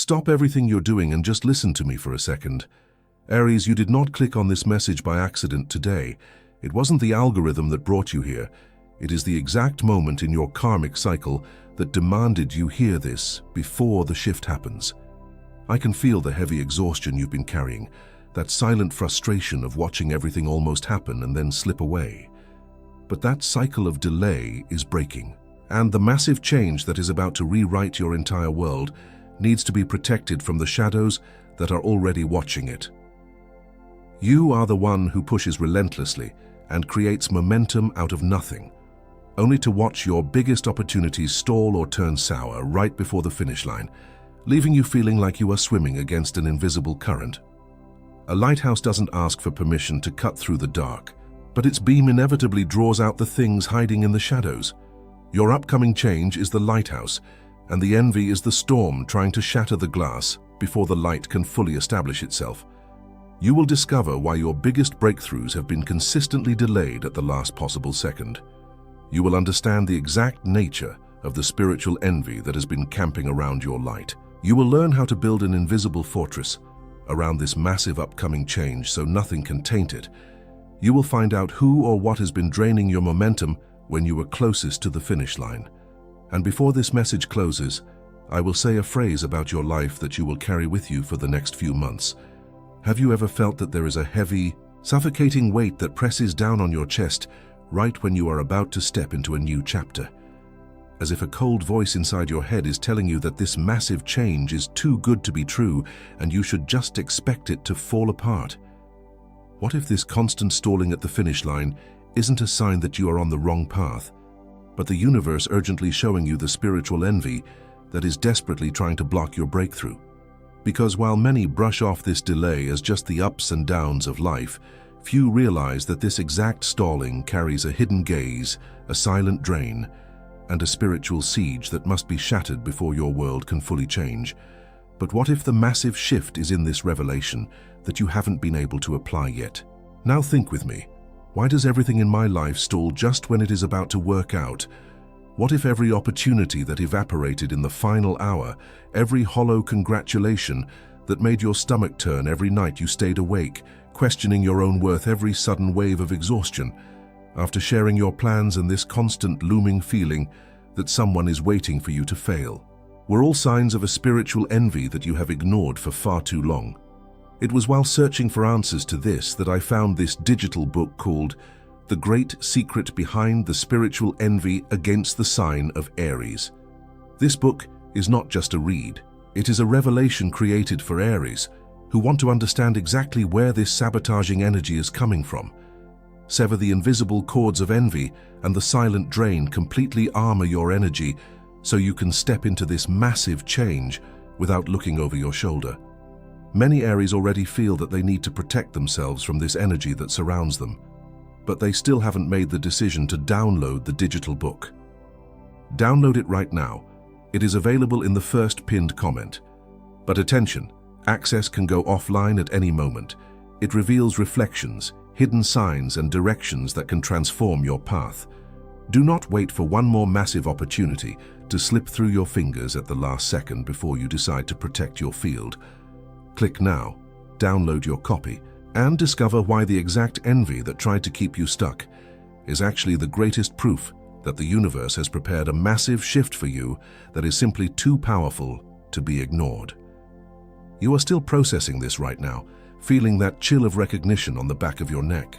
Stop everything you're doing and just listen to me for a second. Aries, you did not click on this message by accident today. It wasn't the algorithm that brought you here. It is the exact moment in your karmic cycle that demanded you hear this before the shift happens. I can feel the heavy exhaustion you've been carrying, that silent frustration of watching everything almost happen and then slip away. But that cycle of delay is breaking, and the massive change that is about to rewrite your entire world needs to be protected from the shadows that are already watching it. You are the one who pushes relentlessly and creates momentum out of nothing, only to watch your biggest opportunities stall or turn sour right before the finish line, leaving you feeling like you are swimming against an invisible current. A lighthouse doesn't ask for permission to cut through the dark, but its beam inevitably draws out the things hiding in the shadows. Your upcoming change is the lighthouse, and the envy is the storm trying to shatter the glass before the light can fully establish itself. You will discover why your biggest breakthroughs have been consistently delayed at the last possible second. You will understand the exact nature of the spiritual envy that has been camping around your light. You will learn how to build an invisible fortress around this massive upcoming change so nothing can taint it. You will find out who or what has been draining your momentum when you were closest to the finish line. And before this message closes, I will say a phrase about your life that you will carry with you for the next few months. Have you ever felt that there is a heavy, suffocating weight that presses down on your chest right when you are about to step into a new chapter? As if a cold voice inside your head is telling you that this massive change is too good to be true and you should just expect it to fall apart. What if this constant stalling at the finish line isn't a sign that you are on the wrong path, but the universe urgently showing you the spiritual envy that is desperately trying to block your breakthrough? Because while many brush off this delay as just the ups and downs of life, few realize that this exact stalling carries a hidden gaze, a silent drain, and a spiritual siege that must be shattered before your world can fully change. But what if the massive shift is in this revelation that you haven't been able to apply yet? Now think with me. Why does everything in my life stall just when it is about to work out? What if every opportunity that evaporated in the final hour, every hollow congratulation that made your stomach turn every night you stayed awake, questioning your own worth every sudden wave of exhaustion, after sharing your plans and this constant looming feeling that someone is waiting for you to fail, were all signs of a spiritual envy that you have ignored for far too long? It was while searching for answers to this that I found this digital book called The Great Secret Behind the Spiritual Envy Against the Sign of Aries. This book is not just a read. It is a revelation created for Aries, who want to understand exactly where this sabotaging energy is coming from. Sever the invisible cords of envy and the silent drain completely armor your energy so you can step into this massive change without looking over your shoulder. Many Aries already feel that they need to protect themselves from this energy that surrounds them, but they still haven't made the decision to download the digital book. Download it right now. It is available in the first pinned comment. But attention, access can go offline at any moment. It reveals reflections, hidden signs, and directions that can transform your path. Do not wait for one more massive opportunity to slip through your fingers at the last second before you decide to protect your field. Click now, download your copy, and discover why the exact envy that tried to keep you stuck is actually the greatest proof that the universe has prepared a massive shift for you that is simply too powerful to be ignored. You are still processing this right now, feeling that chill of recognition on the back of your neck.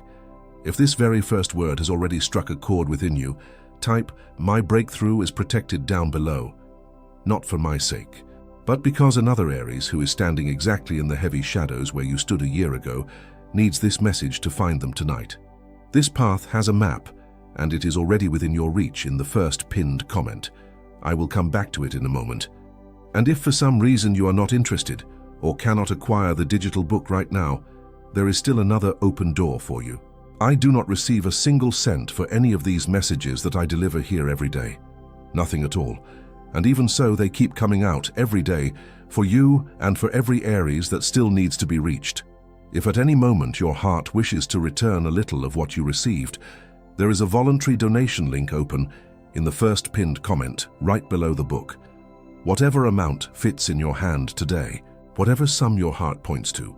If this very first word has already struck a chord within you, type "My breakthrough is protected" down below. Not for my sake, but because another Aries who is standing exactly in the heavy shadows where you stood a year ago needs this message to find them tonight. This path has a map, and it is already within your reach in the first pinned comment. I will come back to it in a moment. And if for some reason you are not interested or cannot acquire the digital book right now, there is still another open door for you. I do not receive a single cent for any of these messages that I deliver here every day. Nothing at all. And even so, they keep coming out every day for you and for every Aries that still needs to be reached. If at any moment your heart wishes to return a little of what you received, there is a voluntary donation link open in the first pinned comment right below the book. Whatever amount fits in your hand today, whatever sum your heart points to,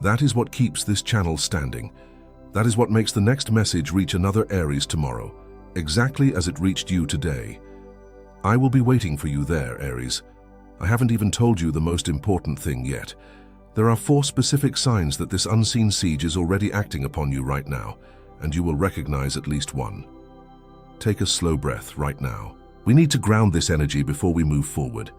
that is what keeps this channel standing. That is what makes the next message reach another Aries tomorrow, exactly as it reached you today. I will be waiting for you there, Aries. I haven't even told you the most important thing yet. There are 4 specific signs that this unseen siege is already acting upon you right now, and you will recognize at least one. Take a slow breath right now. We need to ground this energy before we move forward.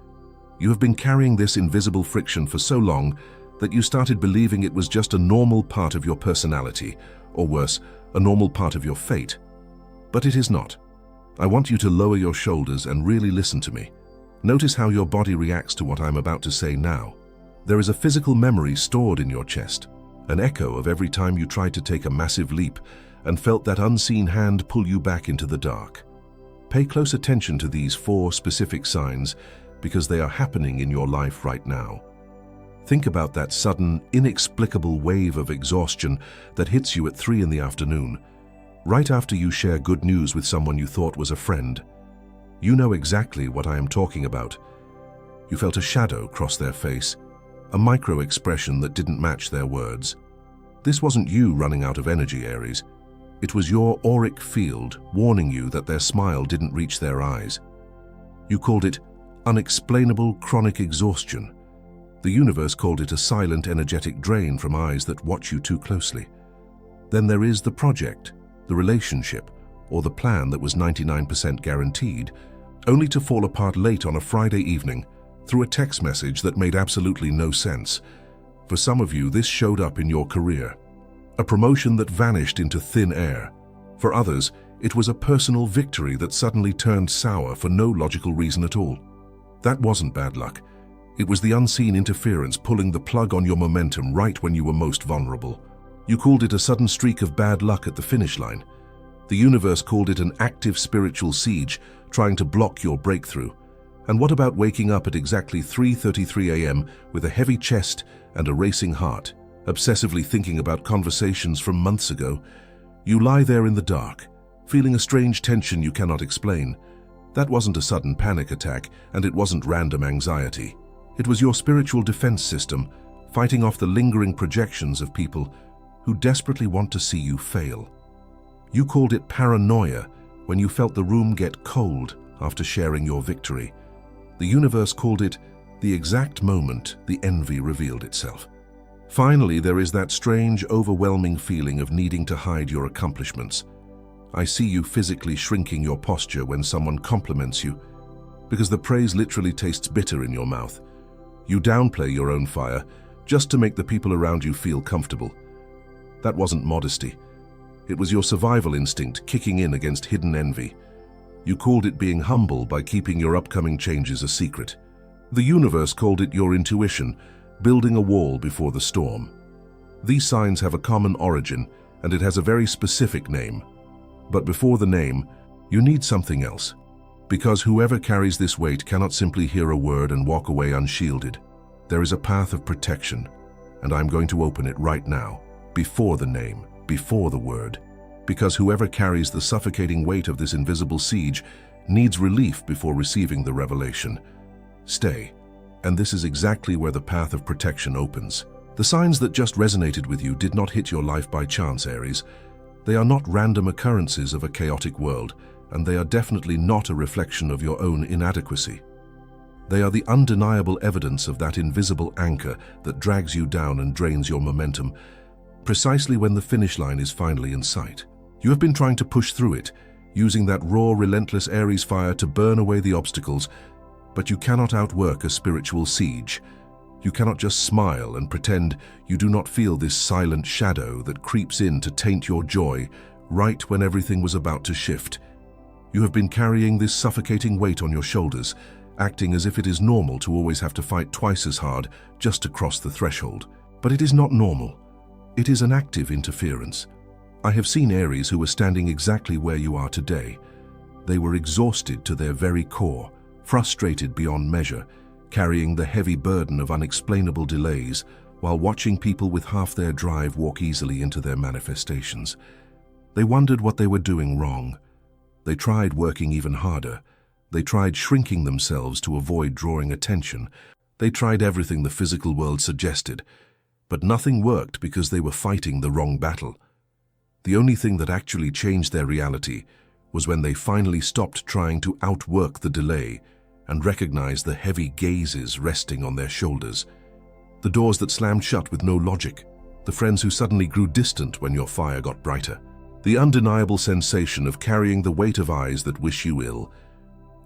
You have been carrying this invisible friction for so long that you started believing it was just a normal part of your personality, or worse, a normal part of your fate. But it is not. I want you to lower your shoulders and really listen to me. Notice how your body reacts to what I'm about to say now. There is a physical memory stored in your chest, an echo of every time you tried to take a massive leap and felt that unseen hand pull you back into the dark. Pay close attention to these 4 specific signs because they are happening in your life right now. Think about that sudden, inexplicable wave of exhaustion that hits you at 3 in the afternoon, right after you share good news with someone you thought was a friend. You know exactly what I am talking about. You felt a shadow cross their face, a micro-expression that didn't match their words. This wasn't you running out of energy, Aries. It was your auric field warning you that their smile didn't reach their eyes. You called it unexplainable chronic exhaustion. The universe called it a silent energetic drain from eyes that watch you too closely. Then there is the project, the relationship, or the plan that was 99% guaranteed, only to fall apart late on a Friday evening through a text message that made absolutely no sense. For some of you, this showed up in your career, a promotion that vanished into thin air. For others, it was a personal victory that suddenly turned sour for no logical reason at all. That wasn't bad luck. It was the unseen interference pulling the plug on your momentum right when you were most vulnerable. You called it a sudden streak of bad luck at the finish line. The universe called it an active spiritual siege trying to block your breakthrough. And what about waking up at exactly 3:33 a.m. with a heavy chest and a racing heart, obsessively thinking about conversations from months ago? You lie there in the dark, feeling a strange tension you cannot explain. That wasn't a sudden panic attack, and it wasn't random anxiety. It was your spiritual defense system fighting off the lingering projections of people who desperately want to see you fail. You called it paranoia when you felt the room get cold after sharing your victory. The universe called it the exact moment the envy revealed itself. Finally, there is that strange, overwhelming feeling of needing to hide your accomplishments. I see you physically shrinking your posture when someone compliments you, because the praise literally tastes bitter in your mouth. You downplay your own fire just to make the people around you feel comfortable. That wasn't modesty. It was your survival instinct kicking in against hidden envy. You called it being humble by keeping your upcoming changes a secret. The universe called it your intuition, building a wall before the storm. These signs have a common origin, and it has a very specific name. But before the name, you need something else. Because whoever carries this weight cannot simply hear a word and walk away unshielded. There is a path of protection, and I'm going to open it right now, before the name, before the word. Because whoever carries the suffocating weight of this invisible siege needs relief before receiving the revelation. Stay, and this is exactly where the path of protection opens. The signs that just resonated with you did not hit your life by chance, Aries. They are not random occurrences of a chaotic world, and they are definitely not a reflection of your own inadequacy. They are the undeniable evidence of that invisible anchor that drags you down and drains your momentum, precisely when the finish line is finally in sight. You have been trying to push through it, using that raw, relentless Aries fire to burn away the obstacles, but you cannot outwork a spiritual siege. You cannot just smile and pretend you do not feel this silent shadow that creeps in to taint your joy right when everything was about to shift. You have been carrying this suffocating weight on your shoulders, acting as if it is normal to always have to fight twice as hard just to cross the threshold. But it is not normal. It is an active interference. I have seen Aries who were standing exactly where you are today. They were exhausted to their very core, frustrated beyond measure, carrying the heavy burden of unexplainable delays while watching people with half their drive walk easily into their manifestations. They wondered what they were doing wrong. They tried working even harder. They tried shrinking themselves to avoid drawing attention. They tried everything the physical world suggested, but nothing worked because they were fighting the wrong battle. The only thing that actually changed their reality was when they finally stopped trying to outwork the delay and recognized the heavy gazes resting on their shoulders. The doors that slammed shut with no logic. The friends who suddenly grew distant when your fire got brighter. The undeniable sensation of carrying the weight of eyes that wish you ill.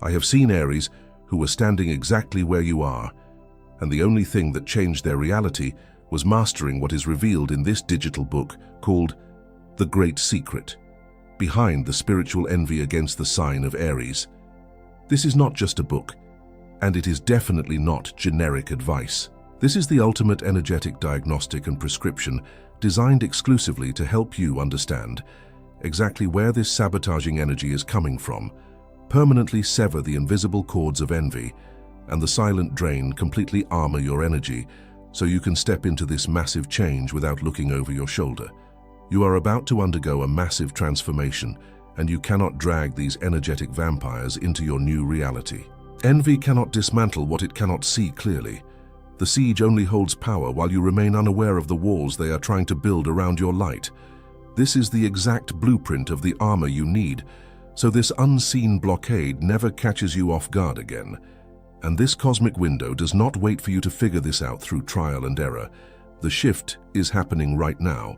I have seen Aries who were standing exactly where you are, and the only thing that changed their reality was mastering what is revealed in this digital book called The Great Secret, behind the spiritual envy against the sign of Aries. This is not just a book, and it is definitely not generic advice. This is the ultimate energetic diagnostic and prescription designed exclusively to help you understand exactly where this sabotaging energy is coming from, permanently sever the invisible cords of envy, and the silent drain completely armor your energy so you can step into this massive change without looking over your shoulder. You are about to undergo a massive transformation, and you cannot drag these energetic vampires into your new reality. Envy cannot dismantle what it cannot see clearly. The siege only holds power while you remain unaware of the walls they are trying to build around your light. This is the exact blueprint of the armor you need, so this unseen blockade never catches you off guard again. And this cosmic window does not wait for you to figure this out through trial and error. The shift is happening right now,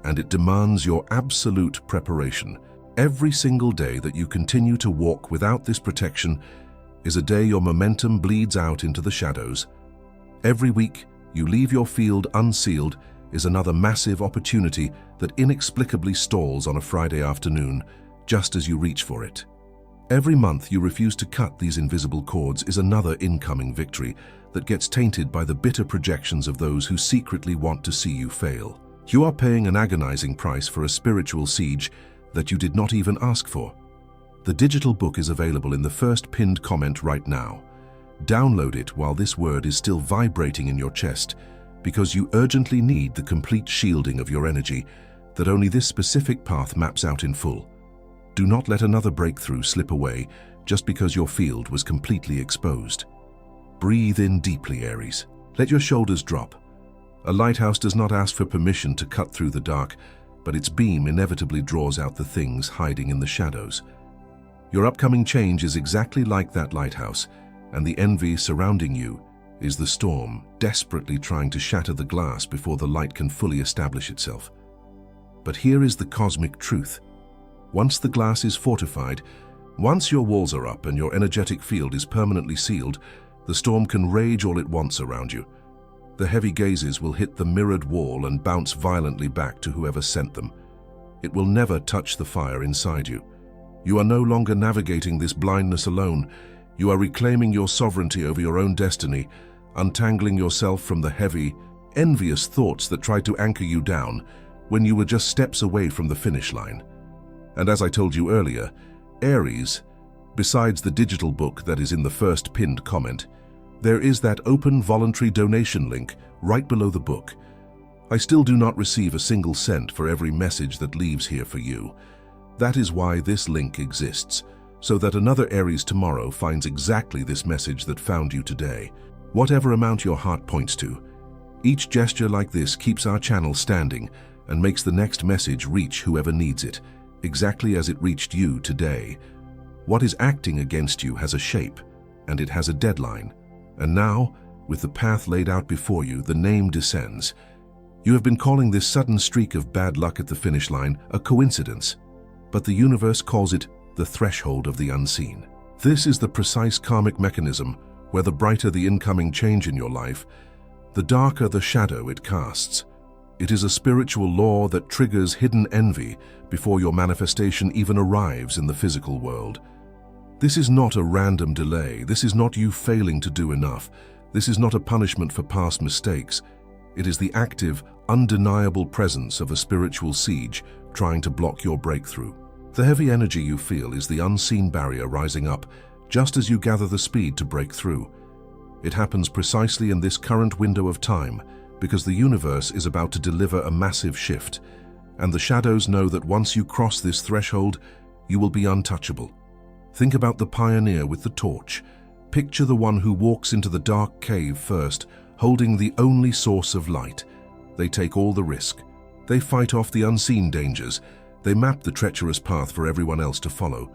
and it demands your absolute preparation. Every single day that you continue to walk without this protection is a day your momentum bleeds out into the shadows. Every week you leave your field unsealed is another massive opportunity that inexplicably stalls on a Friday afternoon, just as you reach for it. Every month you refuse to cut these invisible cords is another incoming victory that gets tainted by the bitter projections of those who secretly want to see you fail. You are paying an agonizing price for a spiritual siege that you did not even ask for. The digital book is available in the first pinned comment right now. Download it while this word is still vibrating in your chest, because you urgently need the complete shielding of your energy that only this specific path maps out in full. Do not let another breakthrough slip away just because your field was completely exposed. Breathe in deeply, Aries. Let your shoulders drop. A lighthouse does not ask for permission to cut through the dark, but its beam inevitably draws out the things hiding in the shadows. Your upcoming change is exactly like that lighthouse, and the envy surrounding you is the storm desperately trying to shatter the glass before the light can fully establish itself. But here is the cosmic truth. Once the glass is fortified, once your walls are up and your energetic field is permanently sealed, the storm can rage all it wants around you. The heavy gazes will hit the mirrored wall and bounce violently back to whoever sent them. It will never touch the fire inside you. You are no longer navigating this blindness alone. You are reclaiming your sovereignty over your own destiny, untangling yourself from the heavy, envious thoughts that tried to anchor you down when you were just steps away from the finish line. And as I told you earlier, Aries, besides the digital book that is in the first pinned comment, there is that open voluntary donation link right below the book. I still do not receive a single cent for every message that leaves here for you. That is why this link exists, so that another Aries tomorrow finds exactly this message that found you today. Whatever amount your heart points to, each gesture like this keeps our channel standing and makes the next message reach whoever needs it, exactly as it reached you today. What is acting against you has a shape, and it has a deadline. And now, with the path laid out before you, the name descends. You have been calling this sudden streak of bad luck at the finish line a coincidence, but the universe calls it the threshold of the unseen. This is the precise karmic mechanism where the brighter the incoming change in your life, the darker the shadow it casts. It is a spiritual law that triggers hidden envy before your manifestation even arrives in the physical world. This is not a random delay. This is not you failing to do enough. This is not a punishment for past mistakes. It is the active, undeniable presence of a spiritual siege trying to block your breakthrough. The heavy energy you feel is the unseen barrier rising up just as you gather the speed to break through. It happens precisely in this current window of time because the universe is about to deliver a massive shift, and the shadows know that once you cross this threshold, you will be untouchable. Think about the pioneer with the torch. Picture the one who walks into the dark cave first, holding the only source of light. They take all the risk. They fight off the unseen dangers. They map the treacherous path for everyone else to follow.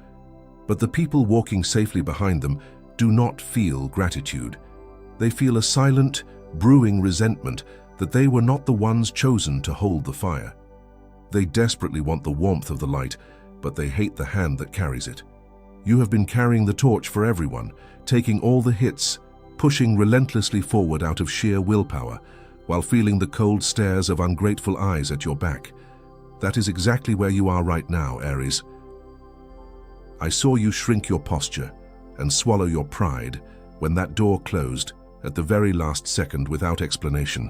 But the people walking safely behind them do not feel gratitude. They feel a silent, brewing resentment that they were not the ones chosen to hold the fire. They desperately want the warmth of the light, but they hate the hand that carries it. You have been carrying the torch for everyone, taking all the hits, pushing relentlessly forward out of sheer willpower, while feeling the cold stares of ungrateful eyes at your back. That is exactly where you are right now, Aries. I saw you shrink your posture and swallow your pride when that door closed at the very last second without explanation.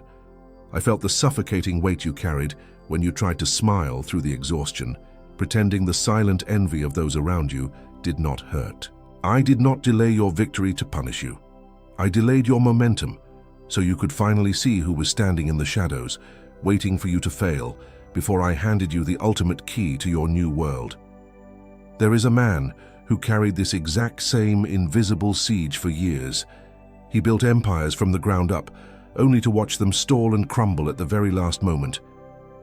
I felt the suffocating weight you carried when you tried to smile through the exhaustion, pretending the silent envy of those around you did not hurt. I did not delay your victory to punish you. I delayed your momentum so you could finally see who was standing in the shadows, waiting for you to fail before I handed you the ultimate key to your new world. There is a man who carried this exact same invisible siege for years. He built empires from the ground up, only to watch them stall and crumble at the very last moment.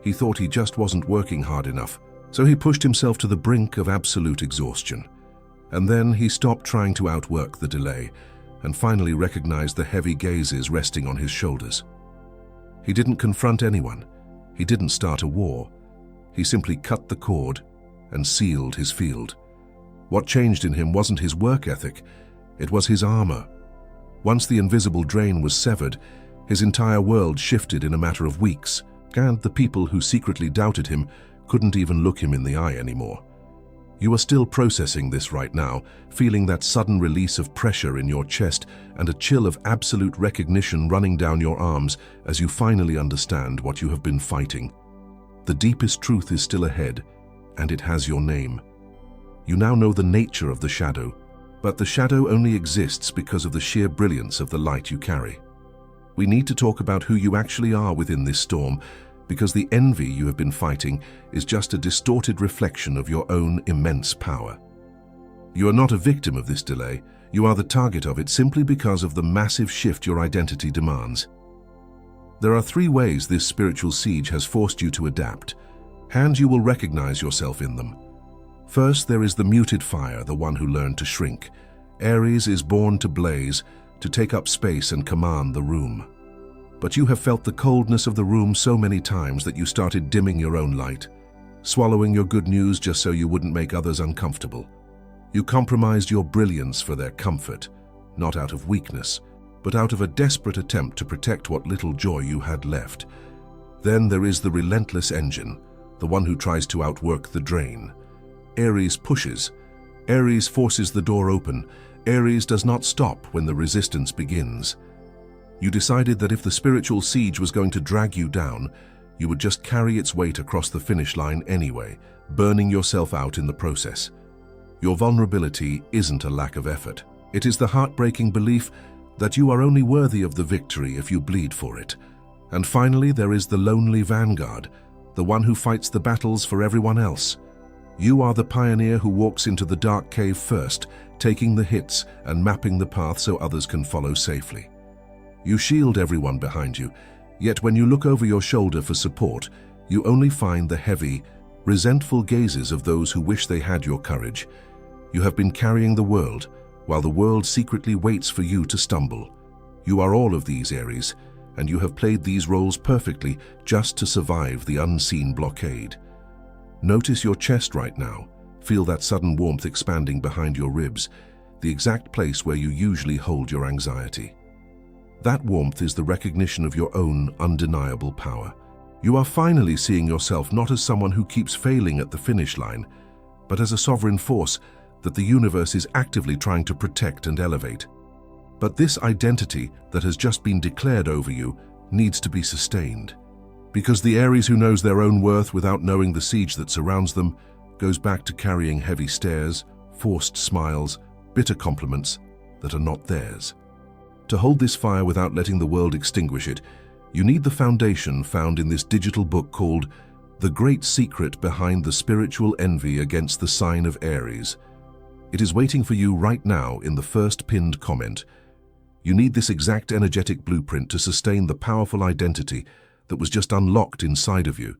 He thought he just wasn't working hard enough, so he pushed himself to the brink of absolute exhaustion. And then he stopped trying to outwork the delay and finally recognized the heavy gazes resting on his shoulders. He didn't confront anyone. He didn't start a war. He simply cut the cord and sealed his field. What changed in him wasn't his work ethic, it was his armor. Once the invisible drain was severed, his entire world shifted in a matter of weeks, and the people who secretly doubted him couldn't even look him in the eye anymore. You are still processing this right now, feeling that sudden release of pressure in your chest and a chill of absolute recognition running down your arms as you finally understand what you have been fighting. The deepest truth is still ahead, and it has your name. You now know the nature of the shadow, but the shadow only exists because of the sheer brilliance of the light you carry. We need to talk about who you actually are within this storm, because the envy you have been fighting is just a distorted reflection of your own immense power. You are not a victim of this delay, you are the target of it simply because of the massive shift your identity demands. There are 3 ways this spiritual siege has forced you to adapt, and you will recognize yourself in them. First, there is the muted fire, the one who learned to shrink. Aries is born to blaze, to take up space and command the room. But you have felt the coldness of the room so many times that you started dimming your own light, swallowing your good news just so you wouldn't make others uncomfortable. You compromised your brilliance for their comfort, not out of weakness, but out of a desperate attempt to protect what little joy you had left. Then there is the relentless engine, the one who tries to outwork the drain. Aries pushes. Aries forces the door open. Aries does not stop when the resistance begins. You decided that if the spiritual siege was going to drag you down, you would just carry its weight across the finish line anyway, burning yourself out in the process. Your vulnerability isn't a lack of effort. It is the heartbreaking belief that you are only worthy of the victory if you bleed for it. And finally, there is the lonely vanguard, the one who fights the battles for everyone else. You are the pioneer who walks into the dark cave first, taking the hits and mapping the path so others can follow safely. You shield everyone behind you, yet when you look over your shoulder for support, you only find the heavy, resentful gazes of those who wish they had your courage. You have been carrying the world, while the world secretly waits for you to stumble. You are all of these, Aries, and you have played these roles perfectly just to survive the unseen blockade. Notice your chest right now. Feel that sudden warmth expanding behind your ribs, the exact place where you usually hold your anxiety. That warmth is the recognition of your own undeniable power. You are finally seeing yourself not as someone who keeps failing at the finish line, but as a sovereign force that the universe is actively trying to protect and elevate. But this identity that has just been declared over you needs to be sustained. Because the Aries who knows their own worth without knowing the siege that surrounds them goes back to carrying heavy stares, forced smiles, bitter compliments that are not theirs. To hold this fire without letting the world extinguish it, you need the foundation found in this digital book called The Great Secret Behind the Spiritual Envy Against the Sign of Aries. It is waiting for you right now in the first pinned comment. You need this exact energetic blueprint to sustain the powerful identity that was just unlocked inside of you.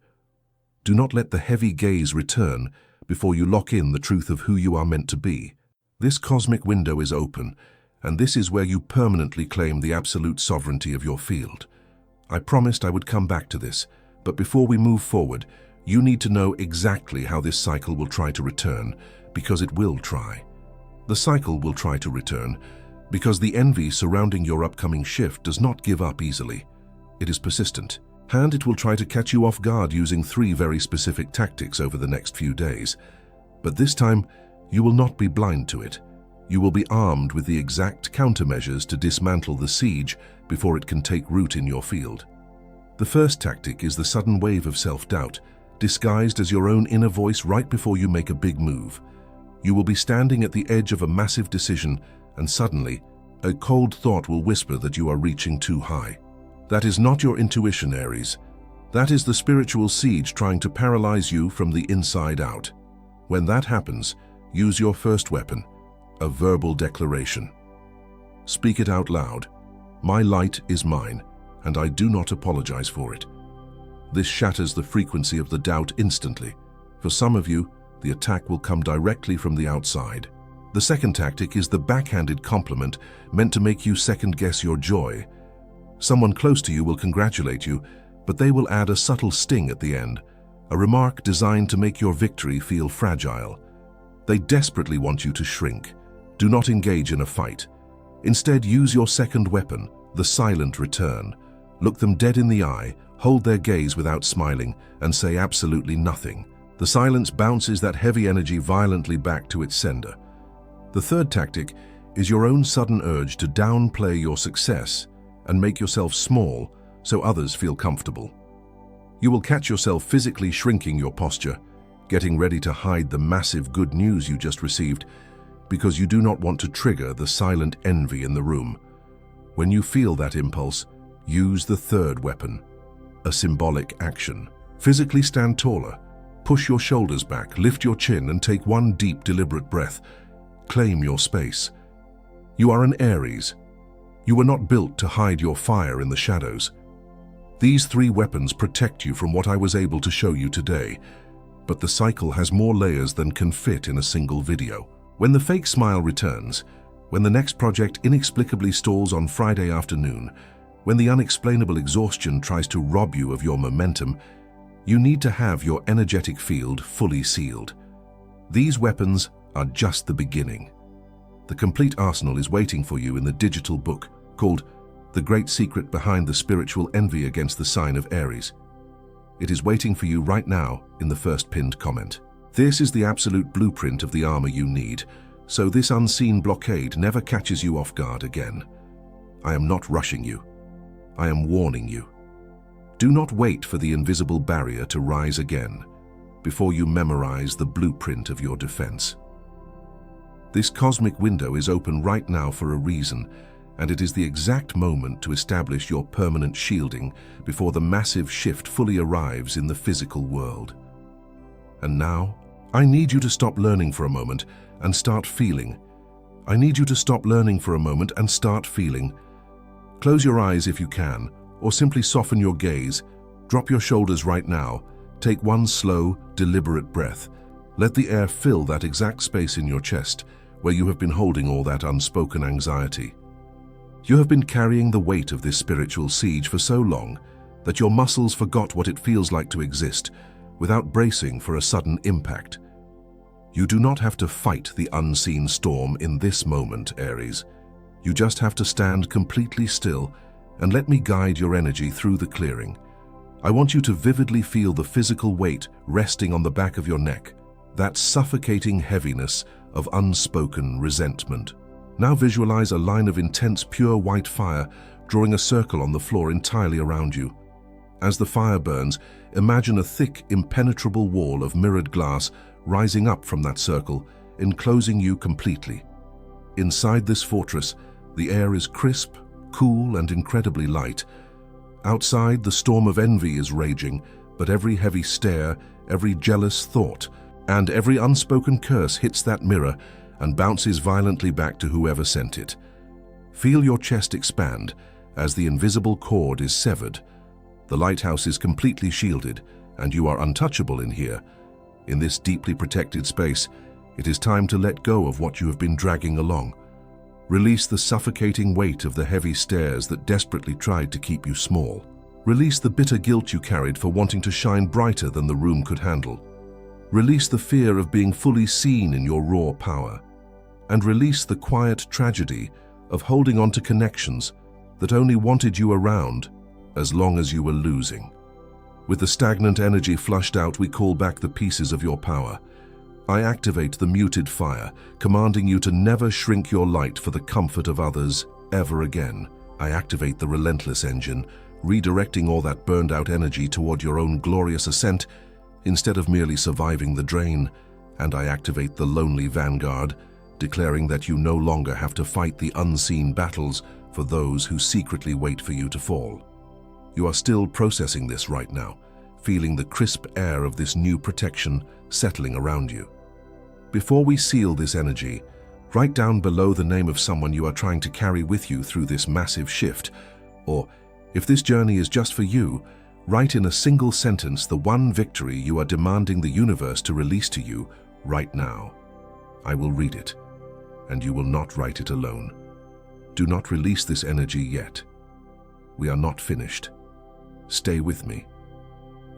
Do not let the heavy gaze return before you lock in the truth of who you are meant to be. This cosmic window is open, and this is where you permanently claim the absolute sovereignty of your field. I promised I would come back to this, but before we move forward, you need to know exactly how this cycle will try to return, because it will try. The cycle will try to return, because the envy surrounding your upcoming shift does not give up easily. It is persistent, and it will try to catch you off guard using 3 very specific tactics over the next few days. But this time, you will not be blind to it. You will be armed with the exact countermeasures to dismantle the siege before it can take root in your field. The first tactic is the sudden wave of self-doubt, disguised as your own inner voice right before you make a big move. You will be standing at the edge of a massive decision, and suddenly, a cold thought will whisper that you are reaching too high. That is not your intuition, Aries. That is the spiritual siege trying to paralyze you from the inside out. When that happens, use your first weapon, a verbal declaration. Speak it out loud. My light is mine, and I do not apologize for it. This shatters the frequency of the doubt instantly. For some of you, the attack will come directly from the outside. The second tactic is the backhanded compliment meant to make you second-guess your joy. Someone close to you will congratulate you, but they will add a subtle sting at the end, a remark designed to make your victory feel fragile. They desperately want you to shrink. Do not engage in a fight. Instead, use your second weapon, the silent return. Look them dead in the eye, hold their gaze without smiling, and say absolutely nothing. The silence bounces that heavy energy violently back to its sender. The third tactic is your own sudden urge to downplay your success and make yourself small so others feel comfortable. You will catch yourself physically shrinking your posture, getting ready to hide the massive good news you just received because you do not want to trigger the silent envy in the room. When you feel that impulse, use the third weapon, a symbolic action. Physically stand taller, push your shoulders back, lift your chin, and take one deep, deliberate breath. Claim your space. You are an Aries. You were not built to hide your fire in the shadows. These 3 weapons protect you from what I was able to show you today, but the cycle has more layers than can fit in a single video. When the fake smile returns, when the next project inexplicably stalls on Friday afternoon, when the unexplainable exhaustion tries to rob you of your momentum, you need to have your energetic field fully sealed. These weapons are just the beginning. The complete arsenal is waiting for you in the digital book called The Great Secret Behind the Spiritual Envy Against the Sign of Aries. It is waiting for you right now in the first pinned comment. This is the absolute blueprint of the armor you need, so this unseen blockade never catches you off guard again. I am not rushing you. I am warning you. Do not wait for the invisible barrier to rise again before you memorize the blueprint of your defense. This cosmic window is open right now for a reason, and it is the exact moment to establish your permanent shielding before the massive shift fully arrives in the physical world. And now, I need you to stop learning for a moment and start feeling. I need you to stop learning for a moment and start feeling. Close your eyes if you can, or simply soften your gaze. Drop your shoulders right now. Take one slow, deliberate breath. Let the air fill that exact space in your chest where you have been holding all that unspoken anxiety. You have been carrying the weight of this spiritual siege for so long that your muscles forgot what it feels like to exist without bracing for a sudden impact. You do not have to fight the unseen storm in this moment, Aries. You just have to stand completely still and let me guide your energy through the clearing. I want you to vividly feel the physical weight resting on the back of your neck, that suffocating heaviness of unspoken resentment. Now visualize a line of intense, pure white fire drawing a circle on the floor entirely around you. As the fire burns, imagine a thick, impenetrable wall of mirrored glass rising up from that circle, enclosing you completely. Inside this fortress, the air is crisp, cool, and incredibly light. Outside, the storm of envy is raging, but every heavy stare, every jealous thought, and every unspoken curse hits that mirror and bounces violently back to whoever sent it. Feel your chest expand as the invisible cord is severed. The lighthouse is completely shielded, and you are untouchable in here. In this deeply protected space, it is time to let go of what you have been dragging along. Release the suffocating weight of the heavy stairs that desperately tried to keep you small. Release the bitter guilt you carried for wanting to shine brighter than the room could handle. Release the fear of being fully seen in your raw power. And release the quiet tragedy of holding on to connections that only wanted you around as long as you were losing. With the stagnant energy flushed out, we call back the pieces of your power. I activate the muted fire, commanding you to never shrink your light for the comfort of others ever again. I activate the relentless engine, redirecting all that burned-out energy toward your own glorious ascent instead of merely surviving the drain. And I activate the lonely vanguard, declaring that you no longer have to fight the unseen battles for those who secretly wait for you to fall. You are still processing this right now, feeling the crisp air of this new protection settling around you. Before we seal this energy, write down below the name of someone you are trying to carry with you through this massive shift, or, if this journey is just for you, write in a single sentence the one victory you are demanding the universe to release to you right now. I will read it, and you will not write it alone. Do not release this energy yet. We are not finished. Stay with me.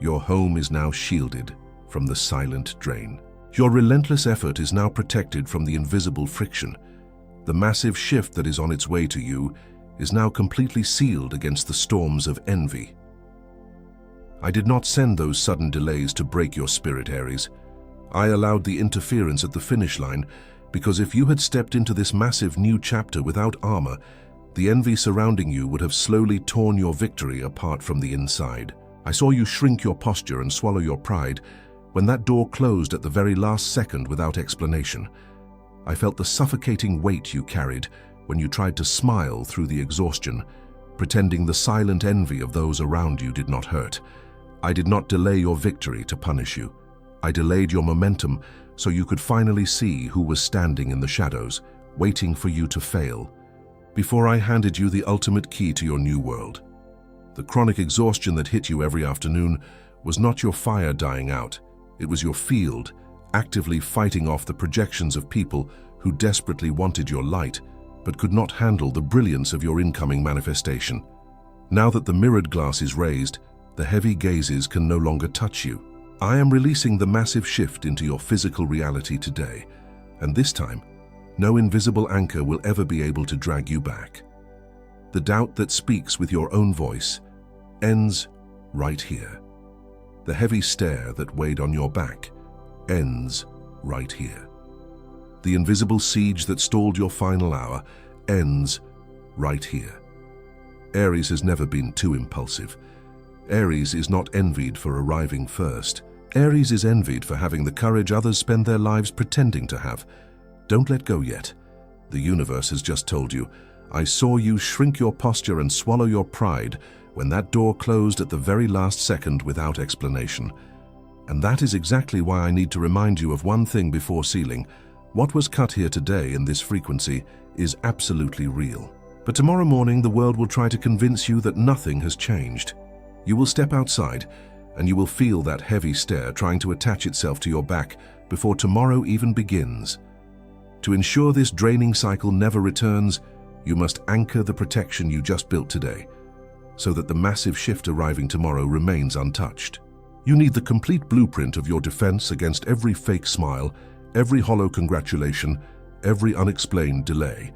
Your home is now shielded from the silent drain. Your relentless effort is now protected from the invisible friction. The massive shift that is on its way to you is now completely sealed against the storms of envy. I did not send those sudden delays to break your spirit, Aries. I allowed the interference at the finish line because if you had stepped into this massive new chapter without armor, the envy surrounding you would have slowly torn your victory apart from the inside. I saw you shrink your posture and swallow your pride when that door closed at the very last second without explanation. I felt the suffocating weight you carried when you tried to smile through the exhaustion, pretending the silent envy of those around you did not hurt. I did not delay your victory to punish you. I delayed your momentum so you could finally see who was standing in the shadows, waiting for you to fail, before I handed you the ultimate key to your new world. The chronic exhaustion that hit you every afternoon was not your fire dying out. It was your field, actively fighting off the projections of people who desperately wanted your light, but could not handle the brilliance of your incoming manifestation. Now that the mirrored glass is raised, the heavy gazes can no longer touch you. I am releasing the massive shift into your physical reality today, and this time, no invisible anchor will ever be able to drag you back. The doubt that speaks with your own voice ends right here. The heavy stare that weighed on your back ends right here. The invisible siege that stalled your final hour ends right here. Aries has never been too impulsive. Aries is not envied for arriving first. Aries is envied for having the courage others spend their lives pretending to have. Don't let go yet. The universe has just told you, I saw you shrink your posture and swallow your pride when that door closed at the very last second without explanation. And that is exactly why I need to remind you of one thing before sealing. What was cut here today in this frequency is absolutely real. But tomorrow morning, the world will try to convince you that nothing has changed. You will step outside, and you will feel that heavy stare trying to attach itself to your back before tomorrow even begins. To ensure this draining cycle never returns, you must anchor the protection you just built today, so that the massive shift arriving tomorrow remains untouched. You need the complete blueprint of your defense against every fake smile, every hollow congratulation, every unexplained delay.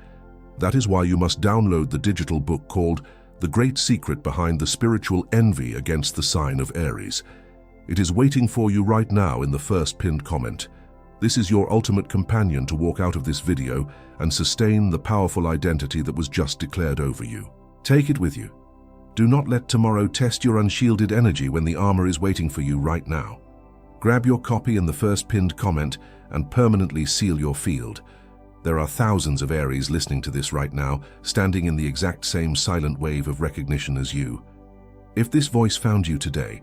That is why you must download the digital book called The Great Secret Behind the Spiritual Envy Against the Sign of Aries. It is waiting for you right now in the first pinned comment. This is your ultimate companion to walk out of this video and sustain the powerful identity that was just declared over you. Take it with you. Do not let tomorrow test your unshielded energy when the armor is waiting for you right now. Grab your copy in the first pinned comment and permanently seal your field. There are thousands of Aries listening to this right now, standing in the exact same silent wave of recognition as you. If this voice found you today,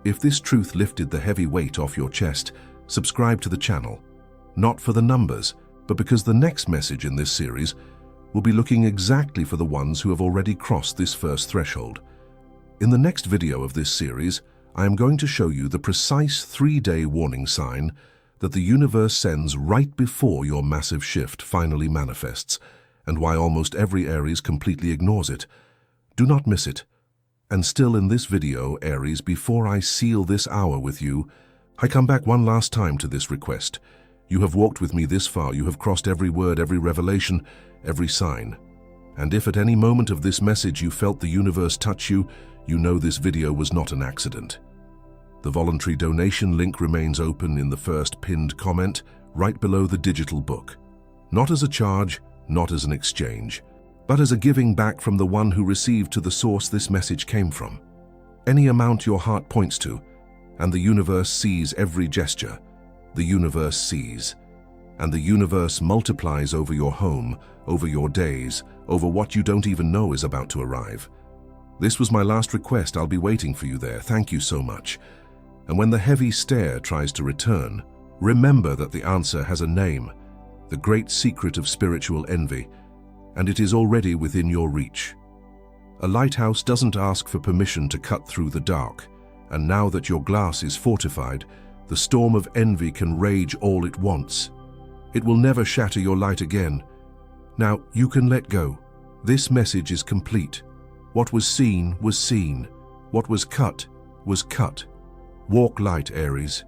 if this truth lifted the heavy weight off your chest, subscribe to the channel. Not for the numbers, but because the next message in this series will be looking exactly for the ones who have already crossed this first threshold. In the next video of this series, I am going to show you the precise 3-day warning sign that the universe sends right before your massive shift finally manifests, and why almost every Aries completely ignores it. Do not miss it. And still in this video, Aries, before I seal this hour with you, I come back one last time to this request. You have walked with me this far, you have crossed every word, every revelation, every sign. And if at any moment of this message you felt the universe touch you, you know this video was not an accident. The voluntary donation link remains open in the first pinned comment, right below the digital book. Not as a charge, not as an exchange, but as a giving back from the one who received to the source this message came from. Any amount your heart points to, and the universe sees every gesture. The universe sees. And the universe multiplies over your home, over your days, over what you don't even know is about to arrive. This was my last request. I'll be waiting for you there. Thank you so much. And when the heavy stare tries to return, remember that the answer has a name, the great secret of spiritual envy, and it is already within your reach. A lighthouse doesn't ask for permission to cut through the dark, and now that your glass is fortified, the storm of envy can rage all it wants. It will never shatter your light again. Now you can let go. This message is complete. What was seen was seen. What was cut was cut. Walk light, Aries.